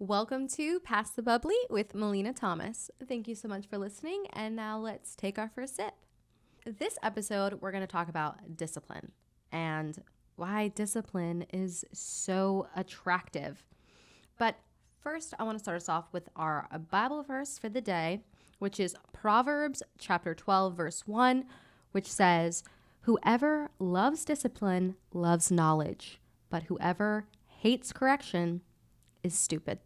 Welcome to Pass the Bubbly with Melina Thomas. Thank you so much for listening, and now let's take our first sip. This episode, we're going to talk about discipline and why discipline is so attractive. But first, I want to start us off with our Bible verse for the day, which is Proverbs chapter 12, verse 1, which says, "Whoever loves discipline loves knowledge, but whoever hates correction is stupid."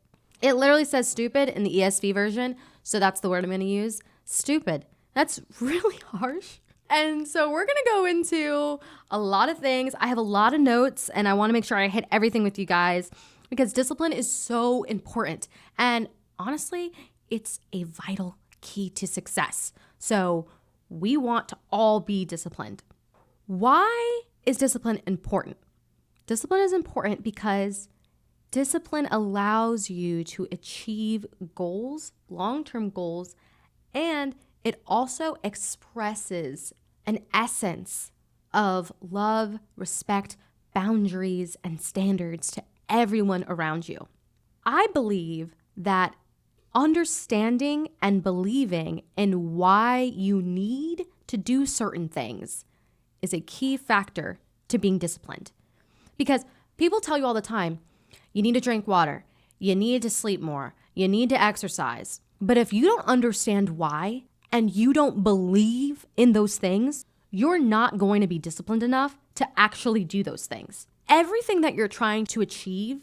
It literally says stupid in the ESV version, so that's the word I'm going to use. Stupid. That's really harsh. And so we're going to go into a lot of things. I have a lot of notes, and I want to make sure I hit everything with you guys because discipline is so important. And honestly, it's a vital key to success. So we want to all be disciplined. Why is discipline important? Discipline is important because discipline allows you to achieve goals, long-term goals, and it also expresses an essence of love, respect, boundaries, and standards to everyone around you. I believe that understanding and believing in why you need to do certain things is a key factor to being disciplined. Because people tell you all the time, you need to drink water, you need to sleep more, you need to exercise. But if you don't understand why and you don't believe in those things, you're not going to be disciplined enough to actually do those things. Everything that you're trying to achieve,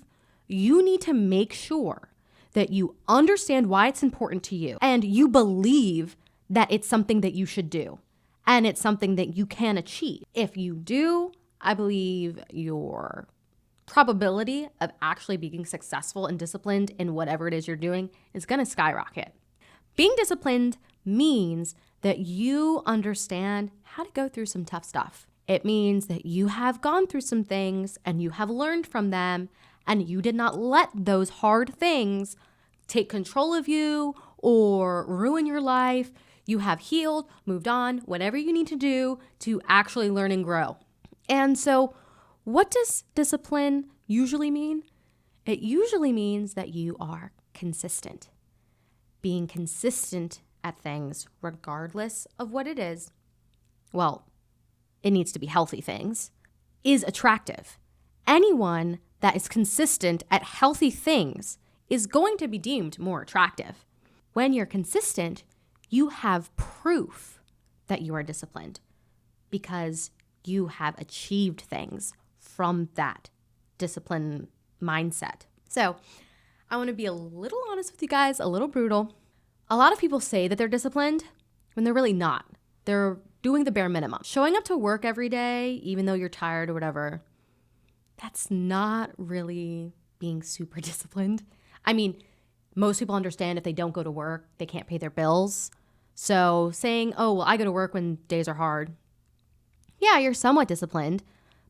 you need to make sure that you understand why it's important to you and you believe that it's something that you should do and it's something that you can achieve. If you do, I believe your probability of actually being successful and disciplined in whatever it is you're doing is going to skyrocket. Being disciplined means that you understand how to go through some tough stuff. It means that you have gone through some things and you have learned from them and you did not let those hard things take control of you or ruin your life. You have healed, moved on, whatever you need to do to actually learn and grow. And so what does discipline usually mean? It usually means that you are consistent. Being consistent at things, regardless of what it is, well, it needs to be healthy things, is attractive. Anyone that is consistent at healthy things is going to be deemed more attractive. When you're consistent, you have proof that you are disciplined because you have achieved things from that discipline mindset. So I want to be a little honest with you guys, a little brutal. A lot of people say that they're disciplined when they're really not. They're doing the bare minimum. Showing up to work every day, even though you're tired or whatever, that's not really being super disciplined. I mean, most people understand if they don't go to work, they can't pay their bills. So saying, oh, well, I go to work when days are hard. Yeah, you're somewhat disciplined.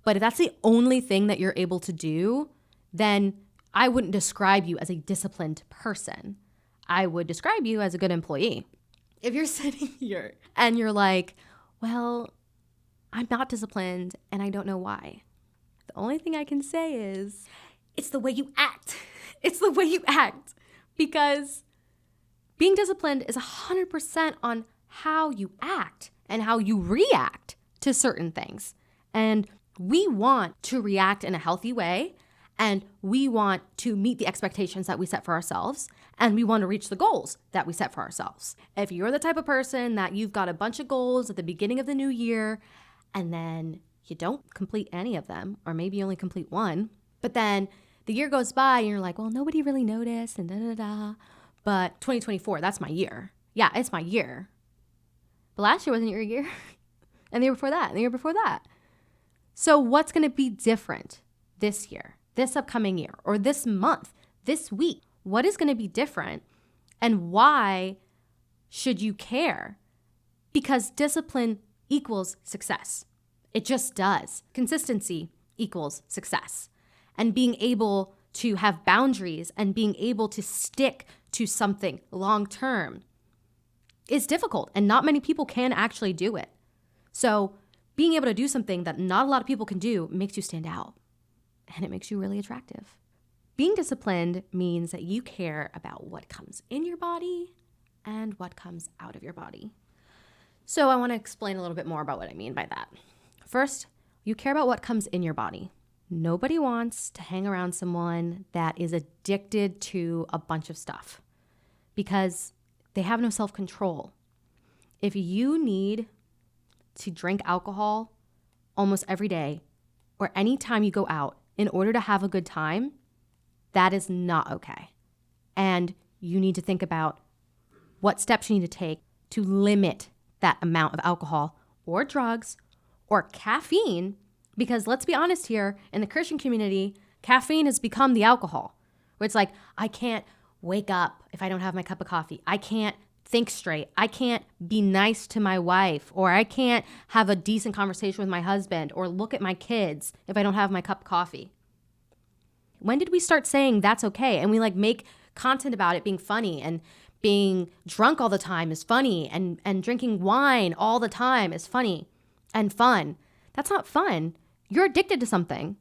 But if that's the only thing that you're able to do, then I wouldn't describe you as a disciplined person. I would describe you as a good employee. If you're sitting here and you're like, well, I'm not disciplined and I don't know why. The only thing I can say is it's the way you act. It's the way you act. Because being disciplined is 100% on how you act and how you react to certain things. And we want to react in a healthy way, and we want to meet the expectations that we set for ourselves, and we want to reach the goals that we set for ourselves. If you're the type of person that you've got a bunch of goals at the beginning of the new year, and then you don't complete any of them, or maybe you only complete one, but then the year goes by and you're like, well, nobody really noticed, and da-da-da. But 2024, that's my year. Yeah, it's my year. But last year wasn't your year. And the year before that, and the year before that. So what's going to be different this year, this upcoming year, or this month, this week? What is going to be different? And why should you care? Because discipline equals success. It just does. Consistency equals success. And being able to have boundaries and being able to stick to something long term is difficult, and not many people can actually do it. So being able to do something that not a lot of people can do makes you stand out, and it makes you really attractive. Being disciplined means that you care about what comes in your body and what comes out of your body. So I want to explain a little bit more about what I mean by that. First, you care about what comes in your body. Nobody wants to hang around someone that is addicted to a bunch of stuff because they have no self-control. If you need to drink alcohol almost every day or any time you go out in order to have a good time, that is not okay. And you need to think about what steps you need to take to limit that amount of alcohol or drugs or caffeine. Because let's be honest here, in the Christian community, caffeine has become the alcohol. Where it's like, I can't wake up if I don't have my cup of coffee. I can't think straight. I can't be nice to my wife, or I can't have a decent conversation with my husband or look at my kids if I don't have my cup of coffee. When did we start saying that's okay? And we make content about it being funny, and being drunk all the time is funny, and drinking wine all the time is funny and fun. That's not fun. You're addicted to something,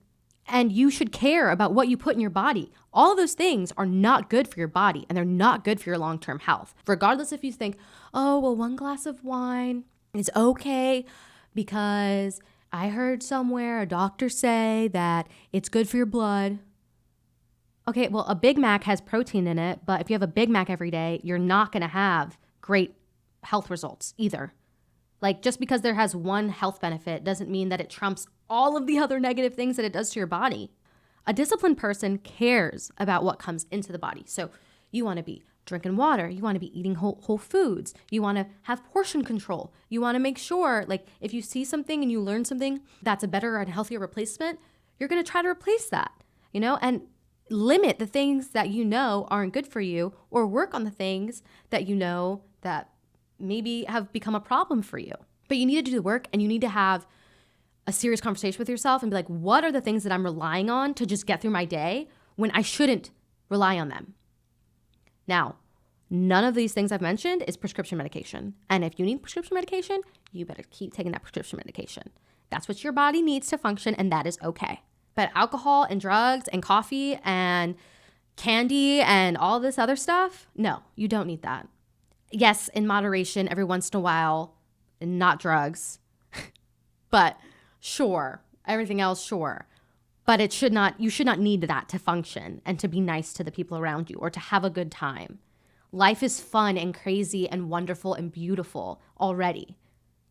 and you should care about what you put in your body. All of those things are not good for your body, and they're not good for your long-term health. Regardless if you think, oh, well, 1 glass of wine is okay because I heard somewhere a doctor say that it's good for your blood. Okay, well, a Big Mac has protein in it, but if you have a Big Mac every day, you're not going to have great health results either. Just because there has one health benefit doesn't mean that it trumps all of the other negative things that it does to your body. A disciplined person cares about what comes into the body. So you want to be drinking water. You want to be eating whole foods. You want to have portion control. You want to make sure, if you see something and you learn something that's a better and healthier replacement, you're going to try to replace that, and limit the things that aren't good for you, or work on the things that that maybe have become a problem for you. But you need to do the work, and you need to have a serious conversation with yourself and be like, what are the things that I'm relying on to just get through my day when I shouldn't rely on them? Now, none of these things I've mentioned is prescription medication. And if you need prescription medication, you better keep taking that prescription medication. That's what your body needs to function, and that is okay. But alcohol and drugs and coffee and candy and all this other stuff, no, you don't need that. Yes, in moderation, every once in a while, and not drugs, but sure, everything else, sure. But you should not need that to function and to be nice to the people around you or to have a good time. Life is fun and crazy and wonderful and beautiful already.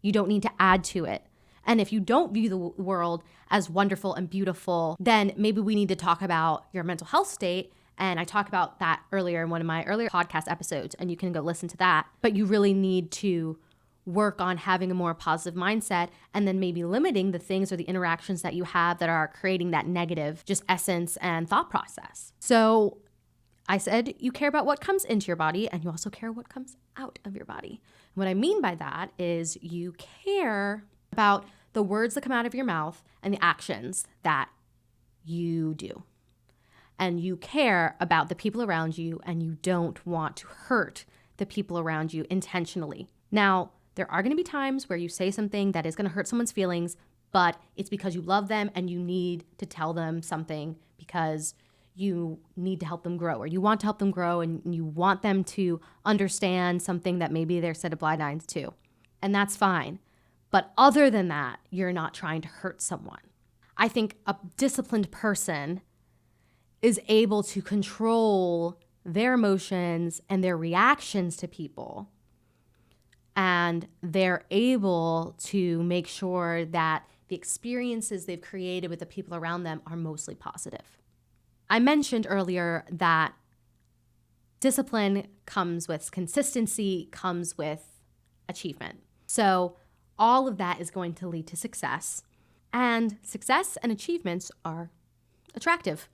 You don't need to add to it. And if you don't view the world as wonderful and beautiful, then maybe we need to talk about your mental health state. And I talked about that earlier in one of my earlier podcast episodes, and you can go listen to that. But you really need to work on having a more positive mindset, and then maybe limiting the things or the interactions that you have that are creating that negative just essence and thought process. So I said you care about what comes into your body, and you also care what comes out of your body. What I mean by that is you care about the words that come out of your mouth and the actions that you do. And you care about the people around you, and you don't want to hurt the people around you intentionally. Now, there are going to be times where you say something that is going to hurt someone's feelings, but it's because you love them and you need to tell them something because you need to help them grow, or you want to help them grow, and you want them to understand something that maybe they're set of blind eyes to. And that's fine. But other than that, you're not trying to hurt someone. I think a disciplined person is able to control their emotions and their reactions to people. And they're able to make sure that the experiences they've created with the people around them are mostly positive. I mentioned earlier that discipline comes with consistency, comes with achievement. So all of that is going to lead to success. And success and achievements are attractive.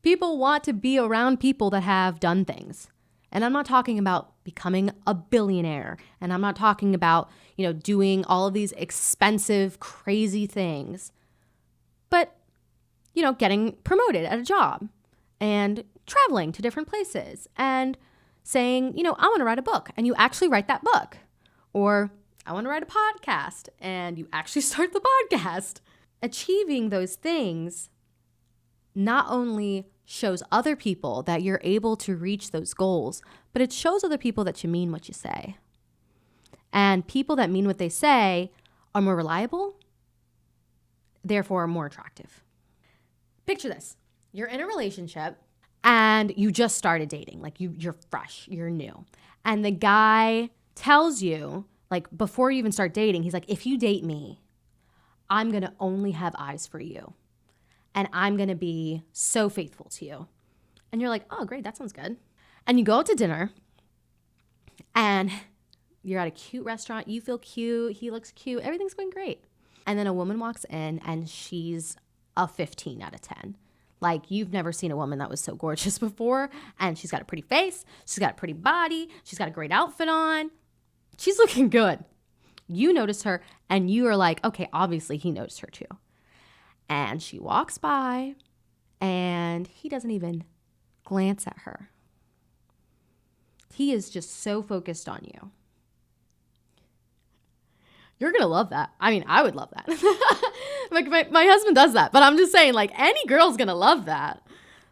People want to be around people that have done things. And I'm not talking about becoming a billionaire. And I'm not talking about, doing all of these expensive, crazy things. But, getting promoted at a job and traveling to different places and saying, I want to write a book, and you actually write that book. Or I want to write a podcast, and you actually start the podcast. Achieving those things not only shows other people that you're able to reach those goals, but it shows other people that you mean what you say. And people that mean what they say are more reliable, therefore more attractive. Picture this. You're in a relationship and you just started dating. Like you're fresh, you're new. And the guy tells you, like before you even start dating, he's like, if you date me, I'm going to only have eyes for you. And I'm going to be so faithful to you. And you're like, oh, great, that sounds good. And you go out to dinner and you're at a cute restaurant. You feel cute. He looks cute. Everything's going great. And then a woman walks in and she's a 15 out of 10. Like you've never seen a woman that was so gorgeous before. And she's got a pretty face. She's got a pretty body. She's got a great outfit on. She's looking good. You notice her and you are like, okay, obviously he noticed her too. And she walks by and he doesn't even glance at her. He is just so focused on you. You're going to love that. I mean, I would love that. Like my husband does that, but I'm just saying like any girl's going to love that.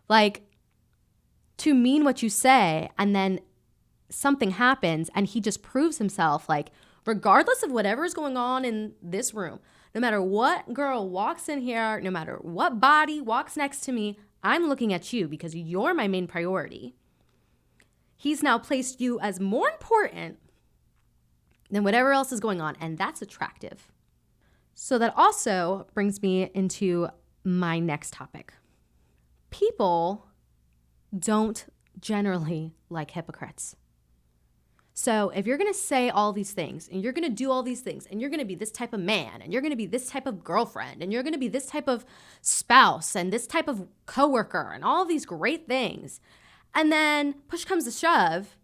Like to mean what you say and then something happens and he just proves himself like regardless of whatever is going on in this room, no matter what girl walks in here, no matter what body walks next to me, I'm looking at you because you're my main priority. He's now placed you as more important than whatever else is going on, and that's attractive. So that also brings me into my next topic. People don't generally like hypocrites. So if you're going to say all these things and you're going to do all these things and you're going to be this type of man and you're going to be this type of girlfriend and you're going to be this type of spouse and this type of coworker and all of these great things, and then push comes to shove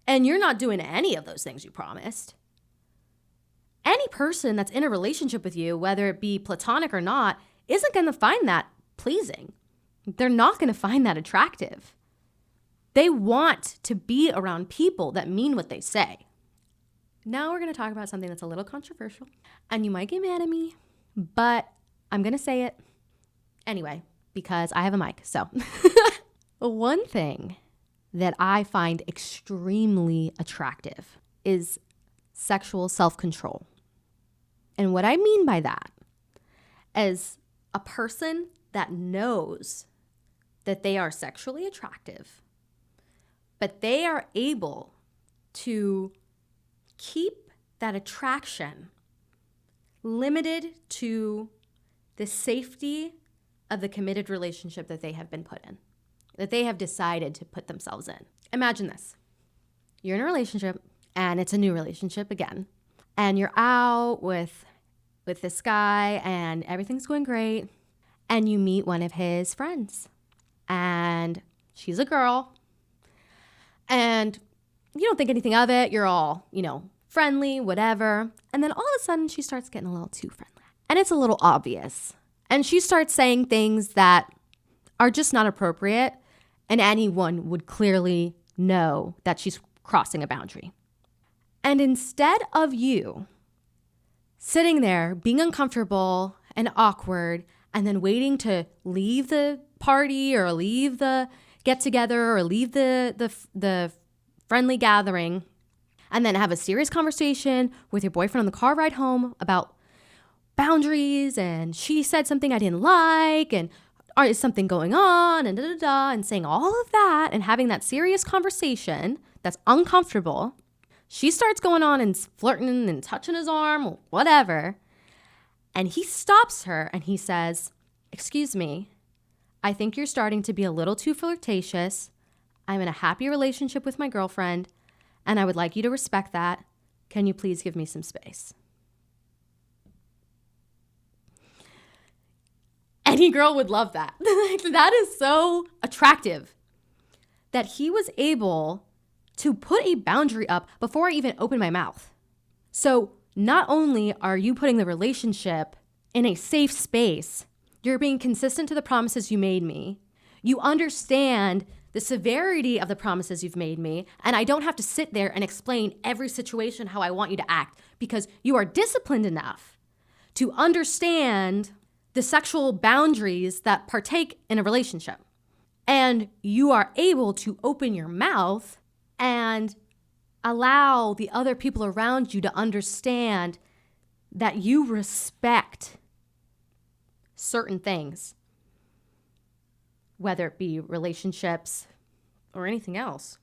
and you're not doing any of those things you promised, any person that's in a relationship with you, whether it be platonic or not, isn't going to find that pleasing. They're not going to find that attractive. They want to be around people that mean what they say. Now we're going to talk about something that's a little controversial, and you might get mad at me, but I'm going to say it anyway because I have a mic. So one thing that I find extremely attractive is sexual self-control. And what I mean by that is a person that knows that they are sexually attractive, but they are able to keep that attraction limited to the safety of the committed relationship that they have been put in, that they have decided to put themselves in. Imagine this. You're in a relationship, and it's a new relationship again, and you're out with this guy, and everything's going great, and you meet one of his friends, and she's a girl, and you don't think anything of it. You're all, friendly, whatever. And then all of a sudden she starts getting a little too friendly. And it's a little obvious. And she starts saying things that are just not appropriate. And anyone would clearly know that she's crossing a boundary. And instead of you sitting there being uncomfortable and awkward and then waiting to leave the party or leave the get together or leave the friendly gathering and then have a serious conversation with your boyfriend on the car ride home about boundaries and she said something I didn't like and is something going on and and saying all of that and having that serious conversation that's uncomfortable. She starts going on and flirting and touching his arm or whatever. And he stops her and he says, "Excuse me, I think you're starting to be a little too flirtatious. I'm in a happy relationship with my girlfriend, and I would like you to respect that. Can you please give me some space?" Any girl would love that. That is so attractive that he was able to put a boundary up before I even opened my mouth. So not only are you putting the relationship in a safe space, you're being consistent to the promises you made me. You understand the severity of the promises you've made me, and I don't have to sit there and explain every situation how I want you to act because you are disciplined enough to understand the sexual boundaries that partake in a relationship. And you are able to open your mouth and allow the other people around you to understand that you respect certain things, whether it be relationships or anything else.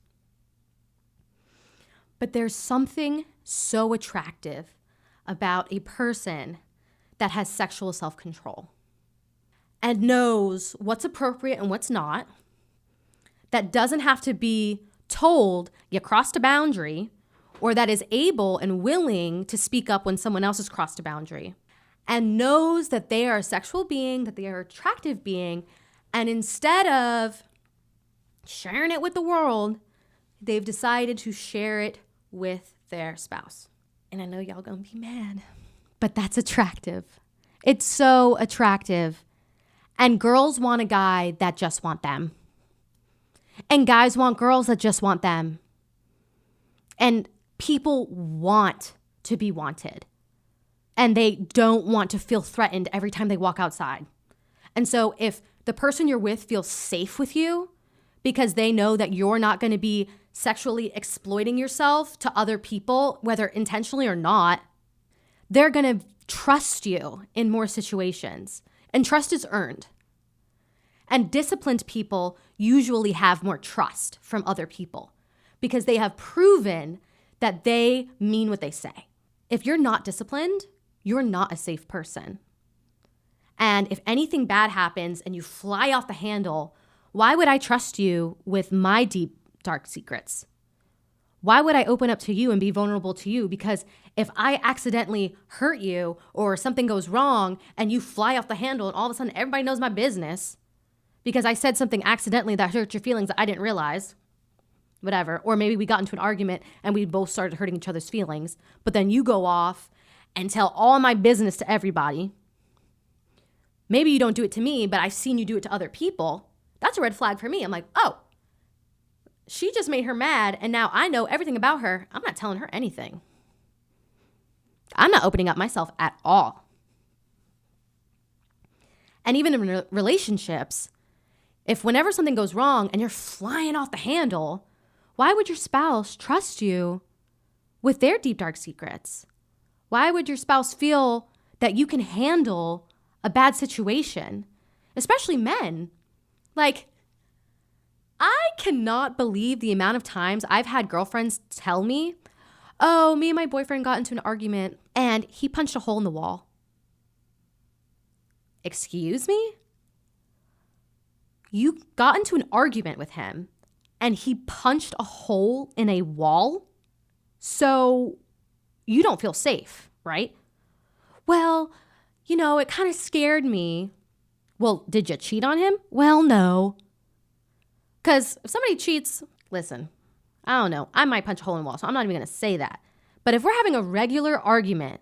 But there's something so attractive about a person that has sexual self-control and knows what's appropriate and what's not, that doesn't have to be told you crossed a boundary, or that is able and willing to speak up when someone else has crossed a boundary, and knows that they are a sexual being, that they are an attractive being, and instead of sharing it with the world, they've decided to share it with their spouse. And I know y'all gonna be mad, but that's attractive. It's so attractive. And girls want a guy that just want them. And guys want girls that just want them. And people want to be wanted. And they don't want to feel threatened every time they walk outside. And so if the person you're with feels safe with you because they know that you're not going to be sexually exploiting yourself to other people, whether intentionally or not, they're going to trust you in more situations. And trust is earned. And disciplined people usually have more trust from other people because they have proven that they mean what they say. If you're not disciplined, you're not a safe person. And if anything bad happens and you fly off the handle, why would I trust you with my deep, dark secrets? Why would I open up to you and be vulnerable to you? Because if I accidentally hurt you or something goes wrong and you fly off the handle and all of a sudden everybody knows my business because I said something accidentally that hurt your feelings that I didn't realize, whatever. Or maybe we got into an argument and we both started hurting each other's feelings, but then you go off and tell all my business to everybody. Maybe you don't do it to me, but I've seen you do it to other people. That's a red flag for me. I'm like, oh, she just made her mad and now I know everything about her. I'm not telling her anything. I'm not opening up myself at all. And even in relationships, if whenever something goes wrong and you're flying off the handle, why would your spouse trust you with their deep, dark secrets? Why would your spouse feel that you can handle a bad situation? Especially men. Like, I cannot believe the amount of times I've had girlfriends tell me, oh, me and my boyfriend got into an argument and he punched a hole in the wall. Excuse me? You got into an argument with him and he punched a hole in a wall? So you don't feel safe, right? Well, you know, it kind of scared me. Well, did you cheat on him? Well, no. Because if somebody cheats, listen, I don't know. I might punch a hole in the wall, so I'm not even going to say that. But if we're having a regular argument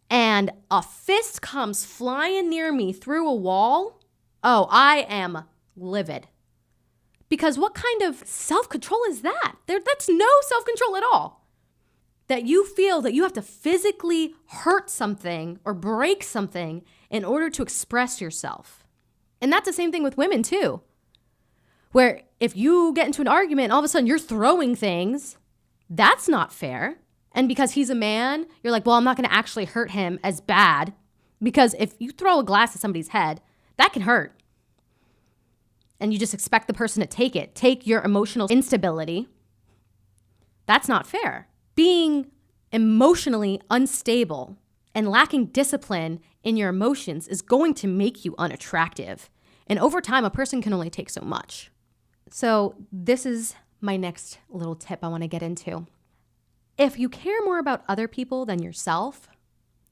and a fist comes flying near me through a wall, oh, I am livid. Because what kind of self-control is that? That's no self-control at all. That you feel that you have to physically hurt something or break something in order to express yourself. And that's the same thing with women too. Where if you get into an argument and all of a sudden you're throwing things, that's not fair. And because he's a man, you're like, well, I'm not going to actually hurt him as bad. Because if you throw a glass at somebody's head, that can hurt. And you just expect the person to take your emotional instability. That's not fair. Being emotionally unstable and lacking discipline in your emotions is going to make you unattractive. And over time, a person can only take so much. So this is my next little tip I want to get into. If you care more about other people than yourself,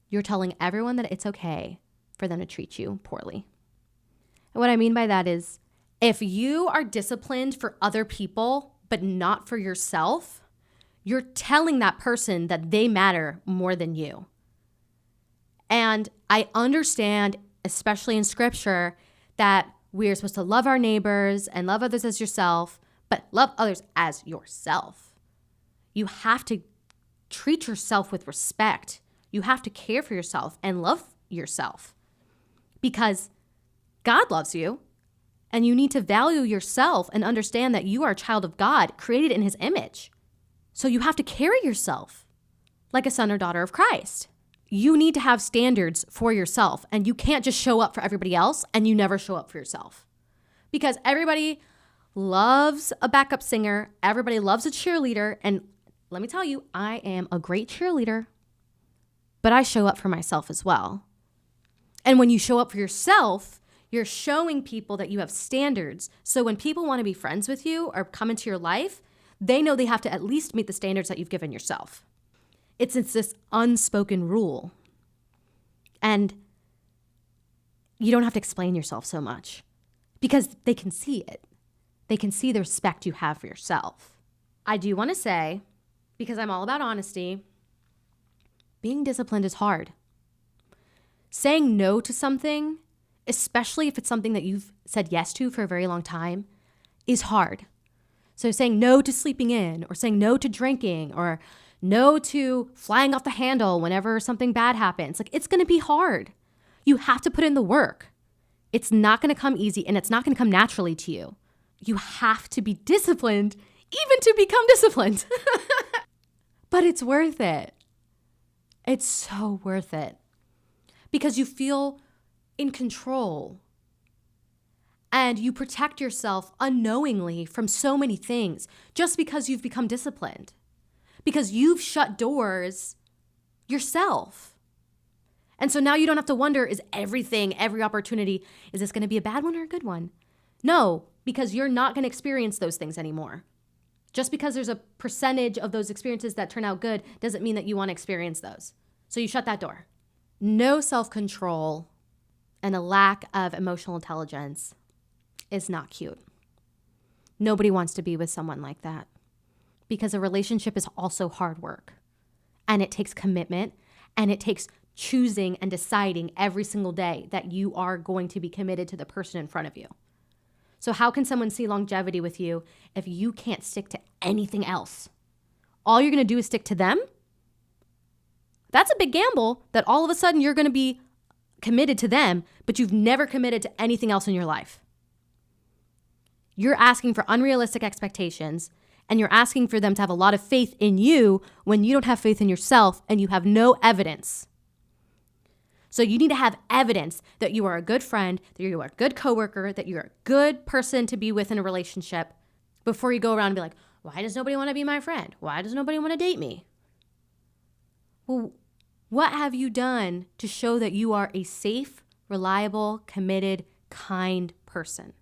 you're telling everyone that it's okay for them to treat you poorly. And what I mean by that is, if you are disciplined for other people, but not for yourself, you're telling that person that they matter more than you. And I understand, especially in scripture, that we're supposed to love our neighbors and love others as yourself, but love others as yourself. You have to treat yourself with respect. You have to care for yourself and love yourself because God loves you And you need to value yourself and understand that you are a child of God, created in his image. So you have to carry yourself like a son or daughter of Christ. You need to have standards for yourself, and you can't just show up for everybody else and you never show up for yourself. Because everybody loves a backup singer, everybody loves a cheerleader, and let me tell you, I am a great cheerleader, but I show up for myself as well. And when you show up for yourself, you're showing people that you have standards. So when people want to be friends with you or come into your life, they know they have to at least meet the standards that you've given yourself. It's this unspoken rule. And you don't have to explain yourself so much because they can see it. They can see the respect you have for yourself. I do want to say, because I'm all about honesty, being disciplined is hard. Saying no to something, especially if it's something that you've said yes to for a very long time, is hard. So saying no to sleeping in, or saying no to drinking, or no to flying off the handle whenever something bad happens, like, it's going to be hard. You have to put in the work. It's not going to come easy, and it's not going to come naturally to you. You have to be disciplined even to become disciplined. But it's worth it. It's so worth it. Because you feel in control. And you protect yourself unknowingly from so many things just because you've become disciplined. Because you've shut doors yourself. And so now you don't have to wonder, is everything, every opportunity, is this going to be a bad one or a good one? No, because you're not going to experience those things anymore. Just because there's a percentage of those experiences that turn out good doesn't mean that you want to experience those. So you shut that door. No self-control and a lack of emotional intelligence is not cute. Nobody wants to be with someone like that because a relationship is also hard work, and it takes commitment, and it takes choosing and deciding every single day that you are going to be committed to the person in front of you. So how can someone see longevity with you if you can't stick to anything else? All you're going to do is stick to them? That's a big gamble that all of a sudden you're going to be committed to them, but you've never committed to anything else in your life. You're asking for unrealistic expectations, and you're asking for them to have a lot of faith in you when you don't have faith in yourself and you have no evidence. So you need to have evidence that you are a good friend, that you are a good coworker, that you're a good person to be with in a relationship before you go around and be like, why does nobody want to be my friend? Why does nobody want to date me? Well, what have you done to show that you are a safe, reliable, committed, kind person?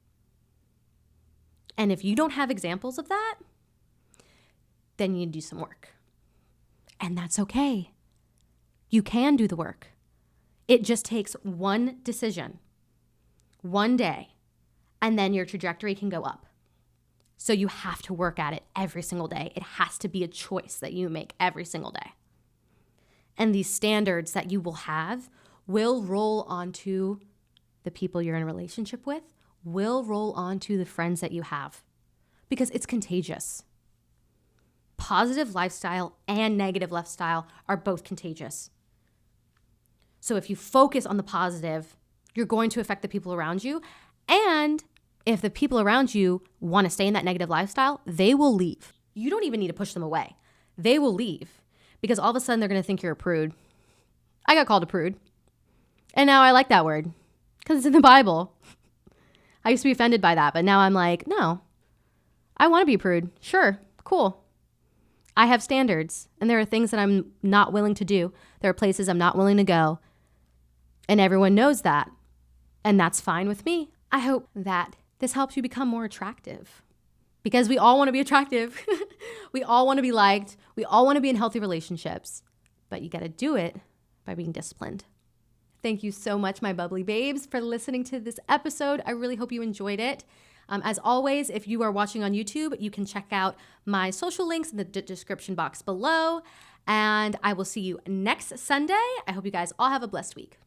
And if you don't have examples of that, then you need to do some work. And that's okay. You can do the work. It just takes one decision, one day, and then your trajectory can go up. So you have to work at it every single day. It has to be a choice that you make every single day. And these standards that you will have will roll onto the people you're in a relationship with, will roll onto the friends that you have, because it's contagious. Positive lifestyle and negative lifestyle are both contagious. So if you focus on the positive, you're going to affect the people around you. And if the people around you want to stay in that negative lifestyle, they will leave. You don't even need to push them away. They will leave because all of a sudden they're going to think you're a prude. I got called a prude. And now I like that word because it's in the Bible. I used to be offended by that, but now I'm like, no, I want to be a prude. Sure, cool. I have standards, and there are things that I'm not willing to do. There are places I'm not willing to go. And everyone knows that. And that's fine with me. I hope that this helps you become more attractive. Because we all want to be attractive. We all want to be liked. We all want to be in healthy relationships. But you got to do it by being disciplined. Thank you so much, my bubbly babes, for listening to this episode. I really hope you enjoyed it. As always, if you are watching on YouTube, you can check out my social links in the description box below. And I will see you next Sunday. I hope you guys all have a blessed week.